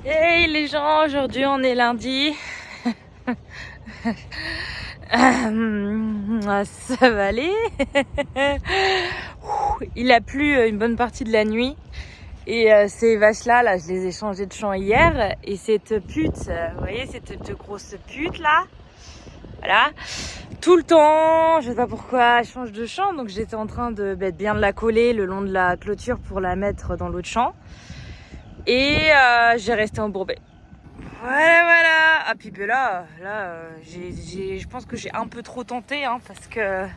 Hey les gens, aujourd'hui on est lundi. Ça va aller. Il a plu une bonne partie de la nuit. Et ces vaches-là, je les ai changées de champ hier. Et cette pute, vous voyez, cette grosse pute là, voilà, tout le temps, je sais pas pourquoi, elle change de champ. Donc j'étais en train de bien de la coller le long de la clôture pour la mettre dans l'autre champ. Et j'ai resté embourbée. Voilà. Ah puis là, je pense que j'ai un peu trop tenté, hein, parce que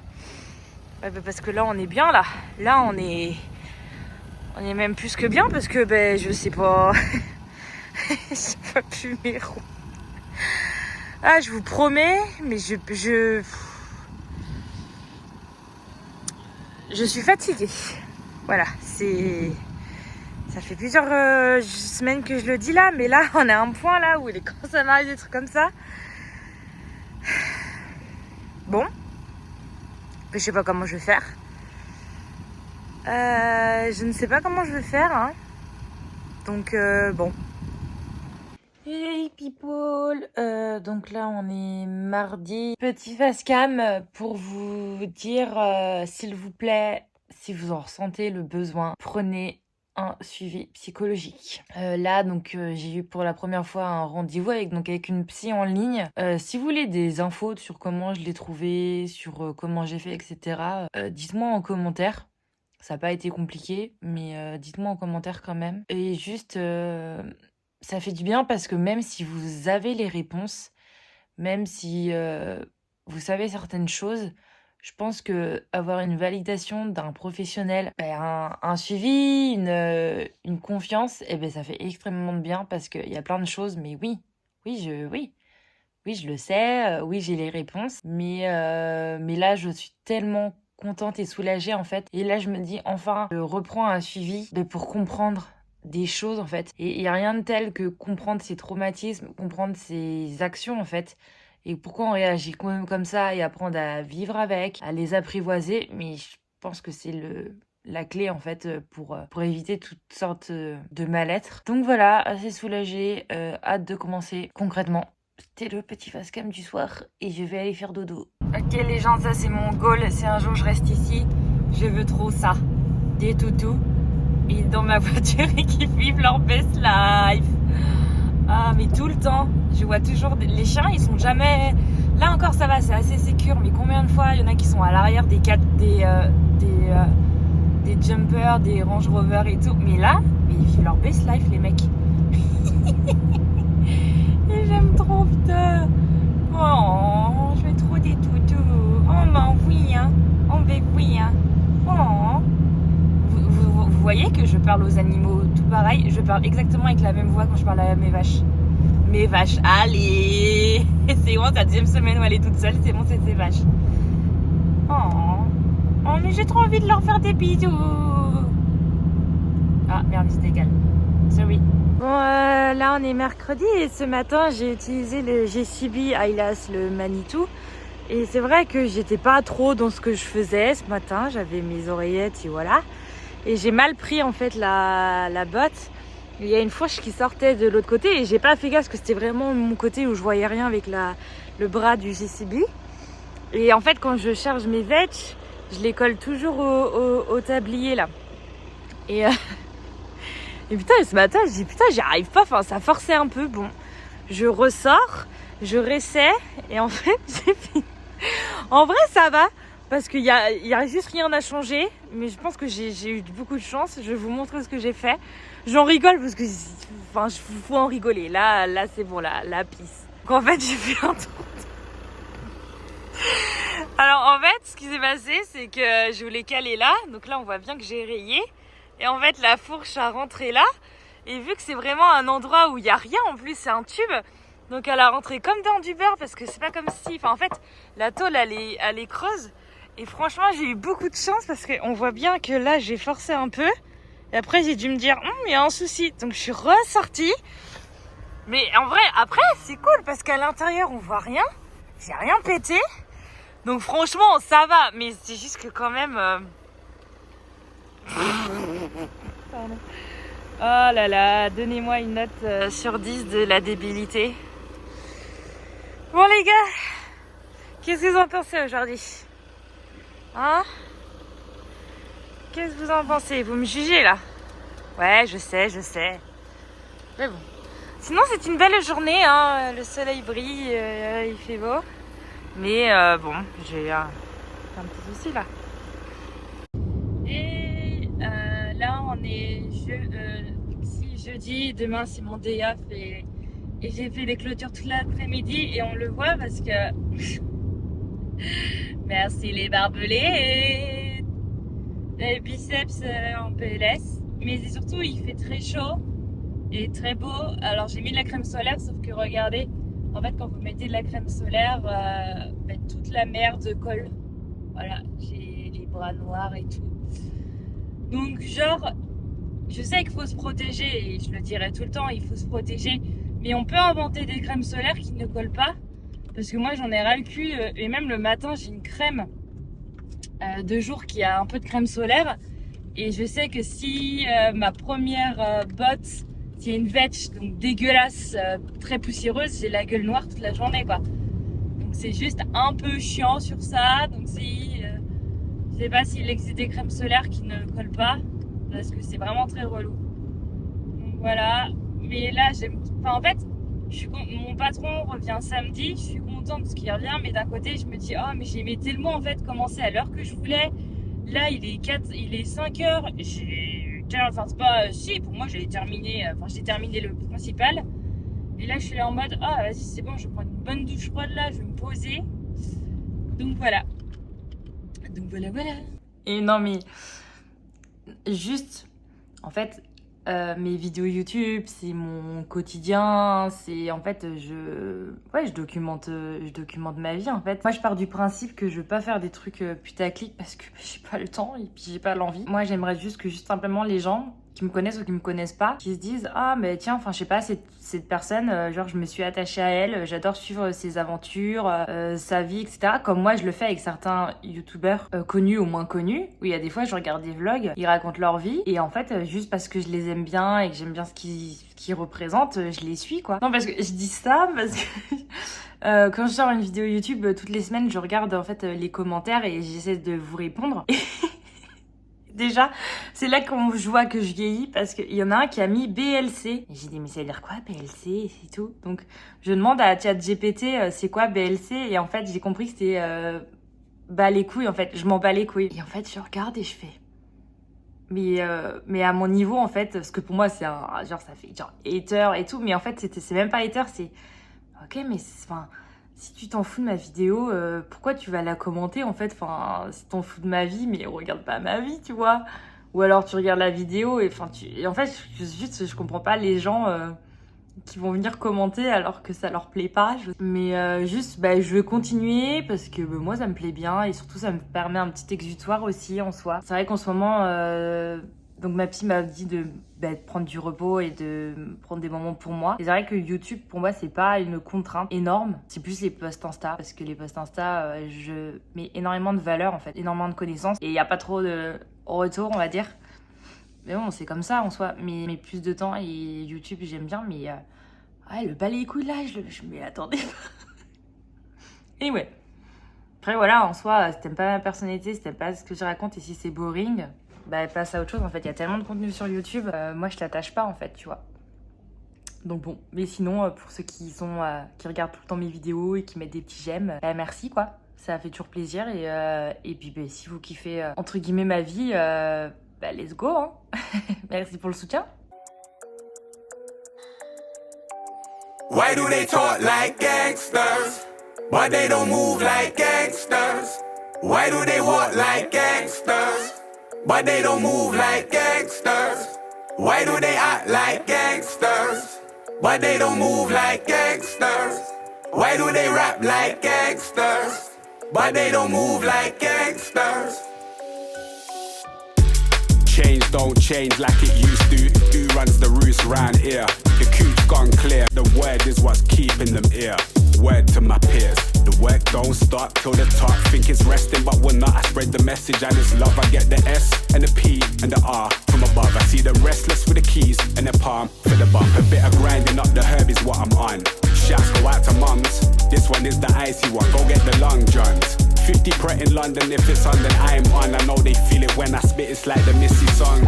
là on est bien là. Là on est même plus que bien parce que je sais pas, je sais pas plus mes roues. Ah je vous promets, mais je suis fatiguée. Voilà, ça fait plusieurs semaines que je le dis là, mais là on est à un point là où il commence à m'arriver des trucs comme ça. Bon, je sais pas comment je vais faire. Je ne sais pas comment je vais faire, hein. Donc bon. Hey people, donc là on est mardi. Petit face cam pour vous dire, s'il vous plaît, si vous en ressentez le besoin, prenez un suivi psychologique. Là donc j'ai eu pour la première fois un rendez-vous avec une psy en ligne. Si vous voulez des infos sur comment je l'ai trouvé, sur comment j'ai fait, etc., dites-moi en commentaire. Ça n'a pas été compliqué, mais dites-moi en commentaire quand même. Et juste, ça fait du bien parce que même si vous avez les réponses, même si vous savez certaines choses, je pense que avoir une validation d'un professionnel, un suivi, une confiance, ça fait extrêmement de bien parce qu'il y a plein de choses. Mais oui, je le sais, oui, j'ai les réponses. Mais là, je suis tellement contente et soulagée en fait. Et là, je me dis enfin, je reprends un suivi pour comprendre des choses en fait. Et il n'y a rien de tel que comprendre ses traumatismes, comprendre ses actions en fait. Et pourquoi on réagit quand même comme ça et apprendre à vivre avec, à les apprivoiser. Mais je pense que c'est la clé en fait pour éviter toutes sortes de mal-être. Donc voilà, assez soulagée, hâte de commencer concrètement. C'était le petit face cam du soir et je vais aller faire dodo. Ok les gens, ça c'est mon goal. Si un jour je reste ici, je veux trop ça. Des toutous et dans ma voiture et qui vivent leur best life. Ah mais tout le temps, je vois toujours les chiens, ils sont jamais. Là encore ça va, c'est assez sécure. Mais combien de fois il y en a qui sont à l'arrière des jumpers, des Range Rover et tout. Mais là, ils vivent leur best life les mecs. Et j'aime trop, putain. Oh, je veux trop des toutous. Oh, oui, hein. Oh, oui, hein. Oh. Vous voyez que je parle aux animaux tout pareil. Je parle exactement avec la même voix quand je parle à mes vaches. Mes vaches, allez. C'est bon, c'est la deuxième semaine où elle est toute seule. C'est bon, c'est ses vaches. Oh, mais j'ai trop envie de leur faire des bisous. Ah, merde, c'est égal. Sorry. Bon, là on est mercredi et ce matin j'ai utilisé le JCB Eyelash, le Manitou. Et c'est vrai que j'étais pas trop dans ce que je faisais ce matin. J'avais mes oreillettes et voilà. Et j'ai mal pris en fait la botte. Il y a une fourche qui sortait de l'autre côté et j'ai pas fait gaffe parce que c'était vraiment mon côté où je voyais rien avec le bras du JCB. Et en fait quand je charge mes vetch, je les colle toujours au tablier là. Et putain, ce matin, je dis putain, j'y arrive pas, enfin ça forçait un peu. Bon, je ressors, je réessaie et en fait, j'ai fini. En vrai, ça va parce qu'il y a juste rien à changer, mais je pense que j'ai eu beaucoup de chance. Je vais vous montrer ce que j'ai fait. J'en rigole parce que, enfin, faut en rigoler. Là, c'est bon, la pisse. Donc en fait, j'ai fait un truc. Alors en fait, ce qui s'est passé, c'est que je voulais caler là. Donc là, on voit bien que j'ai rayé. Et en fait, la fourche a rentré là. Et vu que c'est vraiment un endroit où il n'y a rien, en plus, c'est un tube. Donc elle a rentré comme dans du beurre parce que c'est pas comme si... Enfin, en fait, la tôle, elle est creuse. Et franchement, j'ai eu beaucoup de chance parce qu'on voit bien que là, j'ai forcé un peu. Et après, j'ai dû me dire, il y a un souci. Donc je suis ressortie. Mais en vrai, après, c'est cool parce qu'à l'intérieur, on voit rien. J'ai rien pété. Donc franchement, ça va. Mais c'est juste que quand même... Pardon. Oh là là, donnez-moi une note sur 10 de la débilité. Bon les gars, qu'est-ce que vous en pensez aujourd'hui? Hein? Qu'est-ce que vous en pensez? Vous me jugez là? Ouais, je sais. Mais bon. Sinon, c'est une belle journée, hein. Le soleil brille, il fait beau. Mais bon, j'ai un petit souci là. Et là, on est jeudi. Demain, c'est mon day off et j'ai fait les clôtures toute l'après-midi. Et on le voit parce que... Merci les barbelés. Les biceps en PLS. Mais surtout, il fait très chaud et très beau. Alors, j'ai mis de la crème solaire, sauf que regardez, en fait, quand vous mettez de la crème solaire, toute la merde colle. Voilà, j'ai les bras noirs et tout. Donc, genre, je sais qu'il faut se protéger, et je le dirai tout le temps, il faut se protéger. Mais on peut inventer des crèmes solaires qui ne collent pas. Parce que moi, j'en ai ras le cul. Et même le matin, j'ai une crème de jour qui a un peu de crème solaire. Et je sais que si ma première botte, c'est une vetch donc dégueulasse, très poussiéreuse, j'ai la gueule noire toute la journée, quoi. Donc c'est juste un peu chiant sur ça. Donc si, je sais pas s'il existe des crèmes solaires qui ne collent pas, parce que c'est vraiment très relou. Donc voilà. Mais là, en fait, mon patron revient samedi, je suis contente parce qu'il revient, mais d'un côté, je me dis, oh, mais j'aimais tellement en fait commencer à l'heure que je voulais. Là, il est 5 heures. Enfin, c'est pas. Si, pour moi, j'ai terminé le principal. Et là, je suis là en mode, ah, vas-y, c'est bon, je vais prendre une bonne douche froide là, je vais me poser. Donc voilà. Voilà. Et non, mais. Juste, en fait, mes vidéos YouTube, c'est mon quotidien. C'est en fait, je documente ma vie en fait. Moi, je pars du principe que je veux pas faire des trucs putaclic parce que j'ai pas le temps et puis j'ai pas l'envie. Moi, j'aimerais juste simplement les gens qui me connaissent ou qui me connaissent pas, qui se disent ah mais tiens, enfin je sais pas, cette personne, genre je me suis attachée à elle, j'adore suivre ses aventures, sa vie, etc. Comme moi je le fais avec certains youtubeurs connus ou moins connus, où il y a des fois je regarde des vlogs, ils racontent leur vie et en fait juste parce que je les aime bien et que j'aime bien ce qu'ils représentent, je les suis quoi. Non parce que je dis ça parce que quand je sors une vidéo YouTube toutes les semaines, je regarde en fait les commentaires et j'essaie de vous répondre. Déjà, c'est là qu'on je vois que je vieillis parce qu'il y en a un qui a mis BLC. Et j'ai dit, mais ça veut dire quoi BLC et c'est tout. Donc, je demande à ChatGPT c'est quoi BLC et en fait, j'ai compris que c'était bas les couilles en fait. Je m'en bats les couilles. Et en fait, je regarde et je fais. Mais à mon niveau en fait, parce que pour moi, c'est genre ça fait genre hater et tout. Mais en fait, c'est même pas hater, c'est ok, mais enfin. Si tu t'en fous de ma vidéo, pourquoi tu vas la commenter en fait? Enfin, si t'en fous de ma vie, mais regarde pas ma vie, tu vois. Ou alors tu regardes la vidéo et en fait, je comprends pas les gens qui vont venir commenter alors que ça leur plaît pas. Mais je veux continuer parce que moi ça me plaît bien et surtout ça me permet un petit exutoire aussi en soi. C'est vrai qu'en ce moment, donc ma psy m'a dit de prendre du repos et de prendre des moments pour moi. Et c'est vrai que YouTube, pour moi, c'est pas une contrainte énorme. C'est plus les posts Insta. Parce que les posts Insta, je mets énormément de valeur, en fait. Énormément de connaissances. Et il n'y a pas trop de retour, on va dire. Mais bon, c'est comme ça, en soi. Mais plus de temps. Et YouTube, j'aime bien. Mais le balai les couilles, là, je m'y attendais pas. Et ouais. Après, voilà, en soi, si t'aimes pas ma personnalité, si t'aimes pas ce que je raconte et si c'est boring... passe à autre chose en fait, il y a tellement de contenu sur YouTube, moi je t'attache pas en fait, tu vois. Donc bon, mais sinon pour ceux qui regardent tout le temps mes vidéos et qui mettent des petits j'aime, merci quoi, ça fait toujours plaisir et puis si vous kiffez entre guillemets ma vie, let's go hein. Merci pour le soutien. Why do they talk like gangsters? Why they don't move like gangsters? Why do they walk like gangsters? But they don't move like gangsters. Why do they act like gangsters? But they don't move like gangsters. Why do they rap like gangsters? But they don't move like gangsters. Change don't change like it used to. Who runs the roost round here? The coop's gone clear. The word is what's keeping them here. Word to my peers. The work don't start till the top. Think it's resting, but we're not. I spread the message and it's love. I get the S and the P and the R from above. I see the restless with the keys and the palm for the bump. A bit of grinding up the herb is what I'm on. Shouts go out to mums. This one is the icy one. Go get the long johns. 50 Pret in London, if it's on then I'm on. I know they feel it when I spit, it's like the Missy song.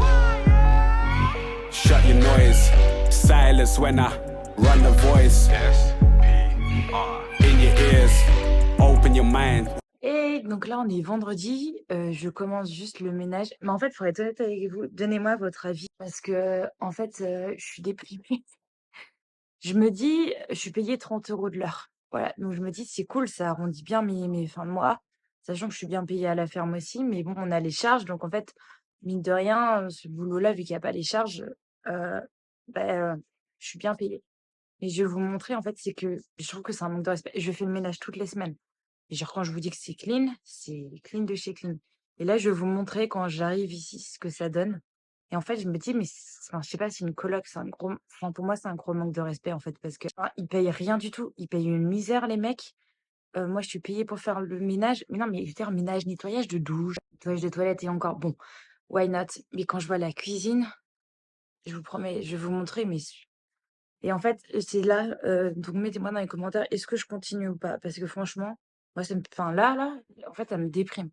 Shut your noise, silence when I run the voice. S-P-R. In your ears, open your mind. Et donc là, on est vendredi, je commence juste le ménage. Mais en fait, pour être honnête avec vous, donnez-moi votre avis parce que en fait, je suis déprimée. Je me dis, je suis payée 30 € de l'heure. Voilà, donc je me dis: «C'est cool, ça arrondit bien mes fins de mois», sachant que je suis bien payée à la ferme aussi, mais bon, on a les charges, donc en fait, mine de rien, ce boulot-là, vu qu'il y a pas les charges, heu, je suis bien payée. Mais je vais vous montrer, en fait, c'est que je trouve que c'est un manque de respect. Je fais le ménage toutes les semaines. Et genre, quand je vous dis que c'est clean de chez clean. Et là, je vais vous montrer quand j'arrive ici ce que ça donne. Et en fait, je me dis, mais enfin, je sais pas, c'est une coloc, c'est un gros. Enfin, pour moi, c'est un gros manque de respect, en fait, parce que enfin, ils payent rien du tout. Ils payent une misère, les mecs. Moi, je suis payée pour faire le ménage. Mais non, mais je veux dire, ménage, nettoyage de douche, nettoyage de toilette et encore. Bon, why not? Mais quand je vois la cuisine, je vous promets, je vais vous montrer, mais et en fait, c'est là, donc mettez-moi dans les commentaires, est-ce que je continue ou pas? Parce que franchement, moi ça me enfin là, en fait, ça me déprime.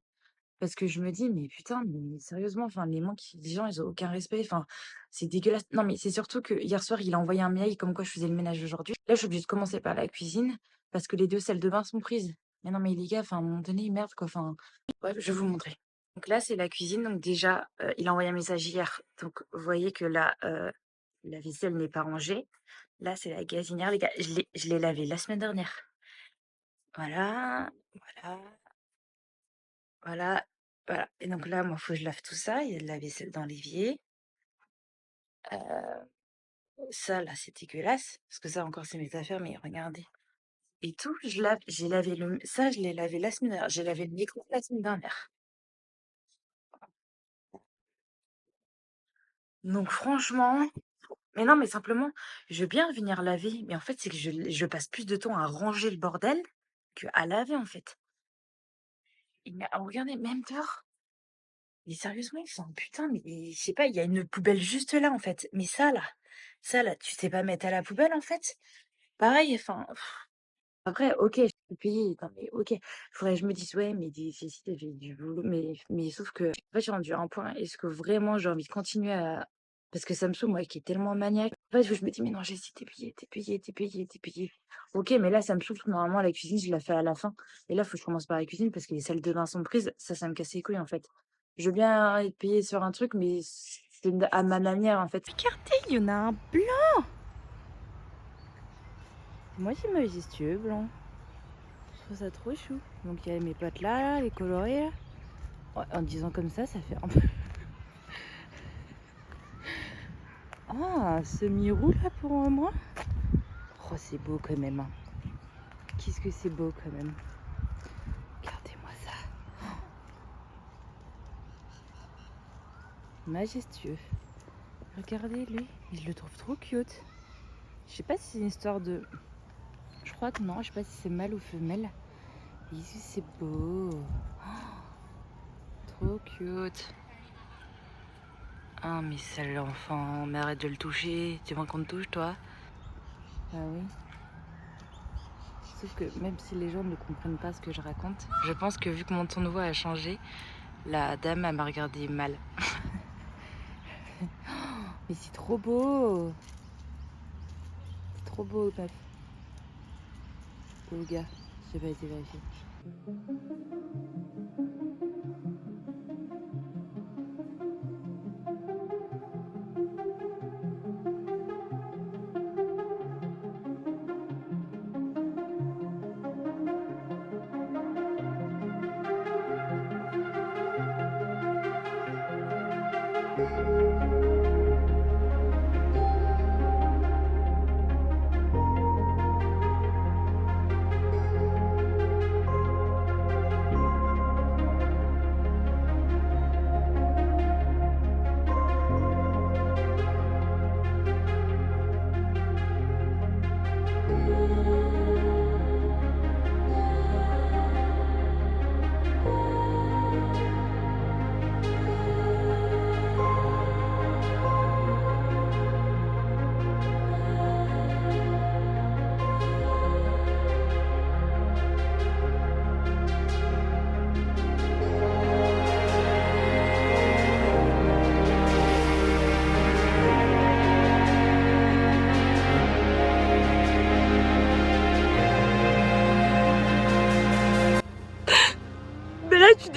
Parce que je me dis: «Mais putain, mais sérieusement, enfin les gens, ils ont aucun respect, enfin, c'est dégueulasse». Non, mais c'est surtout que hier soir, il a envoyé un mail comme quoi je faisais le ménage aujourd'hui. Là, je suis obligée de commencer par la cuisine parce que les 2 salles de bain sont prises. Mais non, mais les gars, enfin, à un moment donné, merde, quoi, enfin. Bref, je vais vous montrer. Donc là, c'est la cuisine, donc déjà, il a envoyé un message hier, donc vous voyez que là, la vaisselle n'est pas rangée. Là, c'est la gazinière, les gars. Je l'ai lavé la semaine dernière. Voilà, voilà, voilà, voilà. Et donc là, moi, faut que je lave tout ça. Il y a de la vaisselle dans l'évier. Ça, là, c'est dégueulasse. Parce que ça, encore, c'est mes affaires, mais regardez. Et tout, je lave. J'ai lavé ça, je l'ai lavé la semaine dernière. J'ai lavé le micro la semaine dernière. Donc, franchement, mais non, mais simplement, je veux bien venir laver. Mais en fait, c'est que je passe plus de temps à ranger le bordel qu'à laver, en fait. Regardez, même dehors. Mais sérieusement, ils sont putain, mais je sais pas, il y a une poubelle juste là, en fait. Mais ça là, tu sais pas mettre à la poubelle, en fait? Pareil, enfin, après, OK, je suis payée, non mais OK. Faudrait que je me dise: «Ouais, mais si tu fait du boulot», mais sauf que, en fait, j'ai rendu à un point, est-ce que vraiment j'ai envie de continuer à parce que ça me saoule, moi qui est tellement maniaque. En fait, je me dis: «Mais non, Jessie, tu es payée. OK, mais là, ça me saoule, parce que normalement, la cuisine, je la fais à la fin. Et là, faut que je commence par la cuisine parce que les salles de bain sont prises. Ça me casse les couilles, en fait. Je veux bien être payée sur un truc, mais c'est à ma manière, en fait. Regardez, il y en a un blanc! Moi, c'est majestueux, blanc. Je trouve ça trop chou. Donc, il y a mes potes là, les colorés, là. Ouais, en disant comme ça fait un peu... Ah, semi-roux, là, pour moi. Oh, c'est beau, quand même. Hein. Qu'est-ce que c'est beau, quand même. Regardez-moi ça. Majestueux. Regardez lui, je le trouve trop cute. Je sais pas si c'est une histoire de... Je crois que non, je sais pas si c'est mâle ou femelle. Et ici c'est beau. Oh, trop cute. Ah mais c'est l'enfant, mais arrête de le toucher. Tu veux qu'on te touche toi? Ah oui. Sauf que même si les gens ne comprennent pas ce que je raconte, je pense que vu que mon ton de voix a changé, la dame elle m'a regardé mal. Mais c'est trop beau. C'est trop beau, meuf. Ou le gars, j'ai pas été vérifié.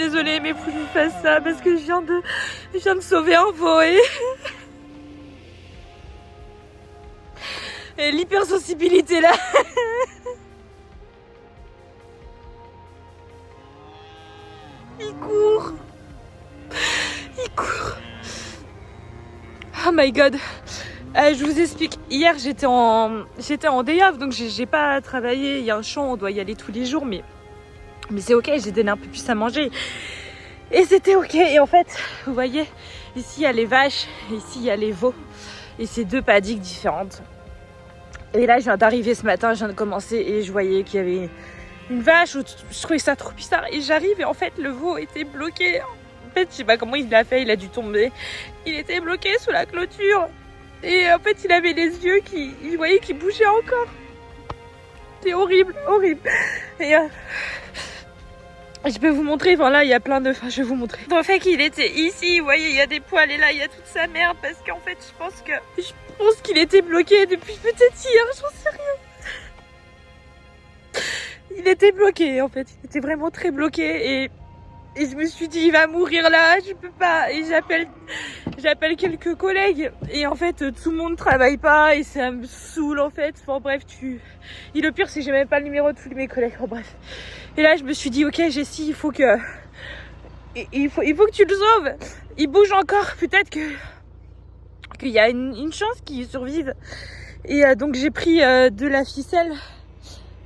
désolée, mais faut que je vous fasse ça parce que je viens de sauver un veau et l'hypersensibilité là. Il court. Oh my god. Je vous explique. Hier j'étais en day off, donc j'ai pas travaillé. Il y a un champ, on doit y aller tous les jours, mais c'est ok. J'ai donné un peu plus à manger et c'était ok. Et en fait, vous voyez, ici il y a les vaches, et ici il y a les veaux, et c'est 2 paddocks différentes. Et là je viens d'arriver ce matin, je viens de commencer et je voyais qu'il y avait une vache. Je trouvais ça trop bizarre et j'arrive et en fait le veau était bloqué. En fait je sais pas comment il l'a fait, il a dû tomber. Il était bloqué sous la clôture et en fait il avait les yeux je voyais qu'il bougeait encore. C'est horrible. Et je peux vous montrer, enfin là il y a plein de... Enfin je vais vous montrer. En fait qu'il était ici, vous voyez il y a des poils et là il y a toute sa merde parce qu'en fait je pense qu'il était bloqué depuis peut-être hier, j'en sais rien. Il était bloqué en fait, il était vraiment très bloqué et je me suis dit il va mourir là, je peux pas. Et j'appelle quelques collègues et en fait tout le monde travaille pas et ça me saoule en fait. Enfin bref, et le pire c'est que j'ai même pas le numéro de tous mes collègues, enfin bref. Et là je me suis dit ok Jessie, il faut que tu le sauves. Il bouge encore, peut-être qu'il y a une chance qu'il survive. Et donc j'ai pris de la ficelle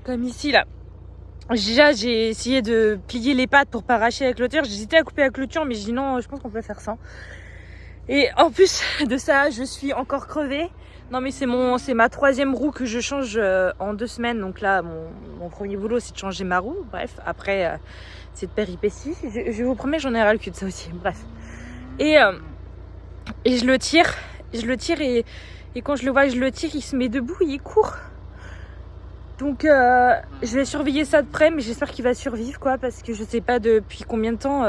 comme ici là. Déjà j'ai essayé de plier les pattes pour pas arracher la clôture. J'hésitais à couper la clôture mais j'ai dit non, je pense qu'on peut faire ça. Et en plus de ça je suis encore crevée. Non mais c'est ma 3e roue que je change en 2 semaines. Donc là mon premier boulot c'est de changer ma roue. Bref, après c'est de péripéties. Je vous promets j'en ai ras le cul de ça aussi. Bref. Et je le tire et quand je le vois je le tire, il se met debout et il court. Donc je vais surveiller ça de près, mais j'espère qu'il va survivre quoi, parce que je sais pas depuis combien de temps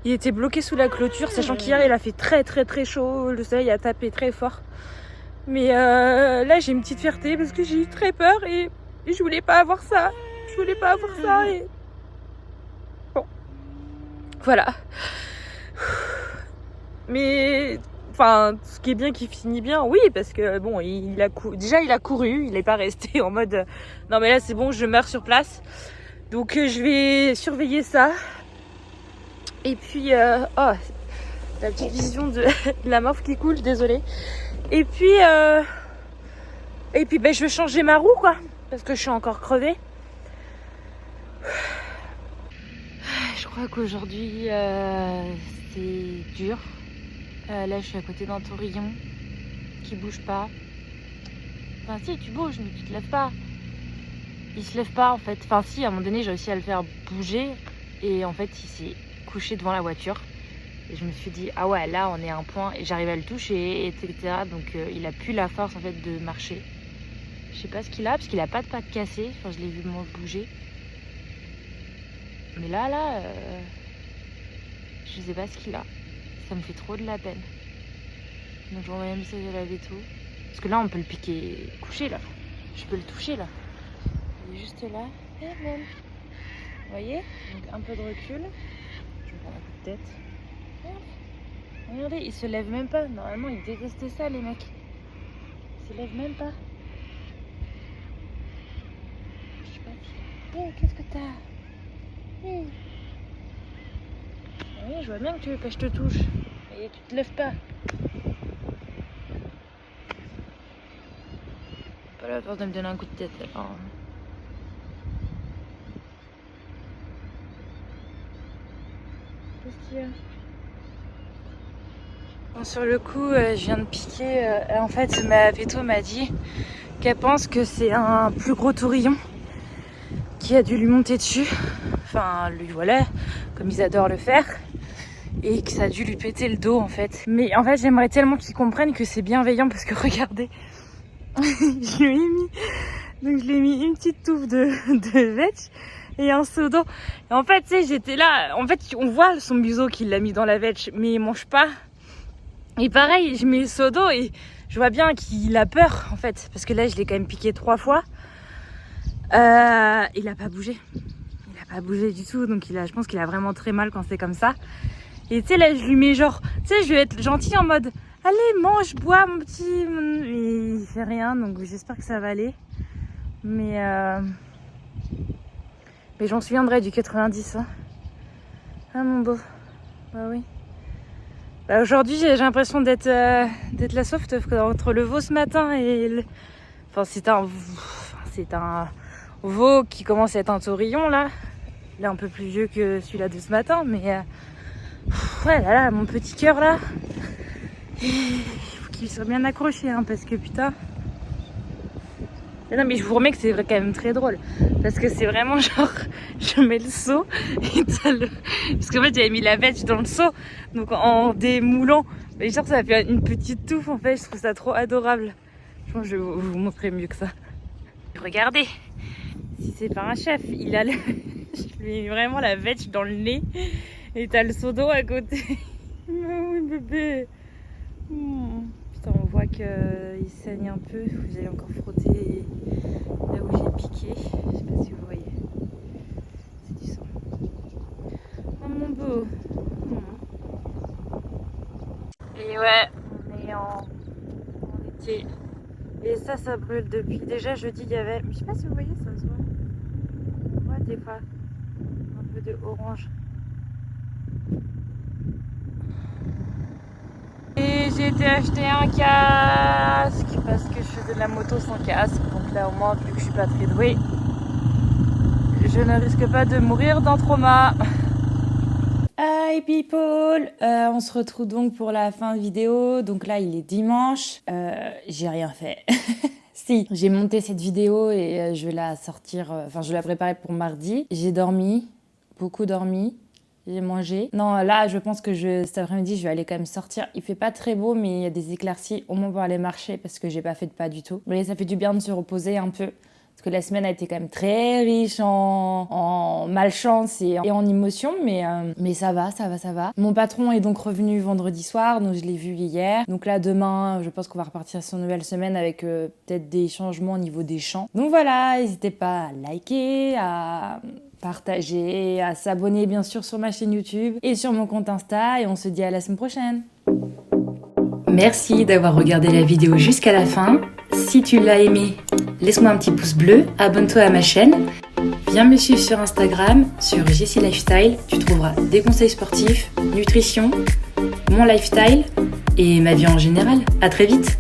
il était bloqué sous la clôture, sachant qu'hier il a fait très très très chaud, le soleil a tapé très fort. Mais là j'ai une petite fierté parce que j'ai eu très peur et je voulais pas avoir ça. Et bon, voilà. Mais enfin, ce qui est bien qu'il finit bien, oui, parce que bon, il a couru, il est pas resté en mode non mais là c'est bon, je meurs sur place. Donc je vais surveiller ça. Et puis la petite vision de la morphe qui coule, désolée. Et puis je vais changer ma roue quoi, parce que je suis encore crevée. Je crois qu'aujourd'hui c'est dur. Là je suis à côté d'un taurillon qui bouge pas. Enfin si, tu bouges mais tu te lèves pas. Il se lève pas en fait. Enfin si, à un moment donné j'ai réussi à le faire bouger et en fait il s'est couché devant la voiture. Et je me suis dit ah ouais là on est à un point et j'arrive à le toucher etc. Donc il a plus la force en fait de marcher. Je sais pas ce qu'il a parce qu'il a pas de pattes cassées. Enfin je l'ai vu bouger. Mais là je sais pas ce qu'il a. Ça me fait trop de la peine. Donc je vais envoyer un message à la veto. Parce que là on peut le piquer couché là. Je peux le toucher là. Il est juste là. Et bon. Vous voyez? Donc un peu de recul. Je vais prendre un coup de tête. Regardez, il se lève même pas. Normalement il détestait ça les mecs. Il se lève même pas. Je sais pas. Qu'est-ce que t'as? Oui, je vois bien que tu veux que je te touche. Et tu te lèves pas. Pas la force de me donner un coup de tête alors. Qu'est-ce qu'il y a? Bon, sur le coup, je viens de piquer. En fait, ma veto m'a dit qu'elle pense que c'est un plus gros taurillon qui a dû lui monter dessus. Enfin, lui voilà, comme ils adorent le faire. Et que ça a dû lui péter le dos en fait. Mais en fait j'aimerais tellement qu'ils comprennent que c'est bienveillant parce que regardez, je lui ai mis, donc je lui ai mis une petite touffe de vetch et un seau d'eau. Et en fait tu sais j'étais là, en fait on voit son museau qu'il l'a mis dans la vetch mais il mange pas. Et pareil je mets le seau d'eau et je vois bien qu'il a peur en fait. Parce que là je l'ai quand même piqué 3 fois. Il a pas bougé. à bouger du tout. Donc je pense qu'il a vraiment très mal quand c'est comme ça. Et tu sais, là, je lui mets genre, tu sais, je vais être gentille en mode, allez, mange, bois, mon petit. Et il fait rien, donc j'espère que ça va aller. Mais j'en souviendrai du 90. Hein. Ah, mon beau. Bah oui. Bah, aujourd'hui, j'ai l'impression d'être la sauveteuse entre le veau ce matin et le... Enfin, c'est un veau qui commence à être un taurillon, là. Il est un peu plus vieux que celui-là de ce matin, mais... ouais, là, mon petit cœur, là. Il faut qu'il soit bien accroché, hein, parce que, putain... Non, mais je vous remets que c'est quand même très drôle. Parce que c'est vraiment genre, je mets le seau et t'as le... Parce qu'en fait, j'avais mis la vetch dans le seau. Donc en démoulant, mais genre ça fait une petite touffe en fait. Je trouve ça trop adorable. Je pense que je vais vous montrer mieux que ça. Regardez, si c'est pas un chef, il a le... Je lui ai mis vraiment la vetch dans le nez. Et t'as le seau d'eau à côté. Oui, bébé. Putain, on voit qu'il saigne un peu. Vous allez encore frotter là où j'ai piqué. Je sais pas si vous voyez. C'est du sang. Oh mon beau. Et ouais, on est en été. Et ça brûle depuis. Déjà jeudi, il y avait. Mais je sais pas si vous voyez, ça se voit. Ouais, des fois. Un peu de orange. Et j'ai été acheter un casque parce que je faisais de la moto sans casque. Donc là au moins, vu que je suis pas très douée, je ne risque pas de mourir d'un trauma. Hi people, on se retrouve donc pour la fin de vidéo. Donc là il est dimanche, j'ai rien fait. Si, j'ai monté cette vidéo et je vais la sortir, je vais la préparer pour mardi. J'ai dormi, beaucoup dormi. J'ai mangé. Non, là, je pense que cet après-midi, je vais aller quand même sortir. Il fait pas très beau, mais il y a des éclaircies au moins pour aller marcher parce que j'ai pas fait de pas du tout. Mais ça fait du bien de se reposer un peu. Parce que la semaine a été quand même très riche en malchance et en émotions, mais ça va. Mon patron est donc revenu vendredi soir, donc je l'ai vu hier. Donc là, demain, je pense qu'on va repartir sur une nouvelle semaine avec peut-être des changements au niveau des chants. Donc voilà, n'hésitez pas à liker, à partager, à s'abonner bien sûr sur ma chaîne YouTube et sur mon compte Insta, et on se dit à la semaine prochaine. Merci d'avoir regardé la vidéo jusqu'à la fin. Si tu l'as aimé, laisse-moi un petit pouce bleu, abonne-toi à ma chaîne, viens me suivre sur Instagram, sur Jessie Lifestyle, tu trouveras des conseils sportifs, nutrition, mon lifestyle et ma vie en général. À très vite.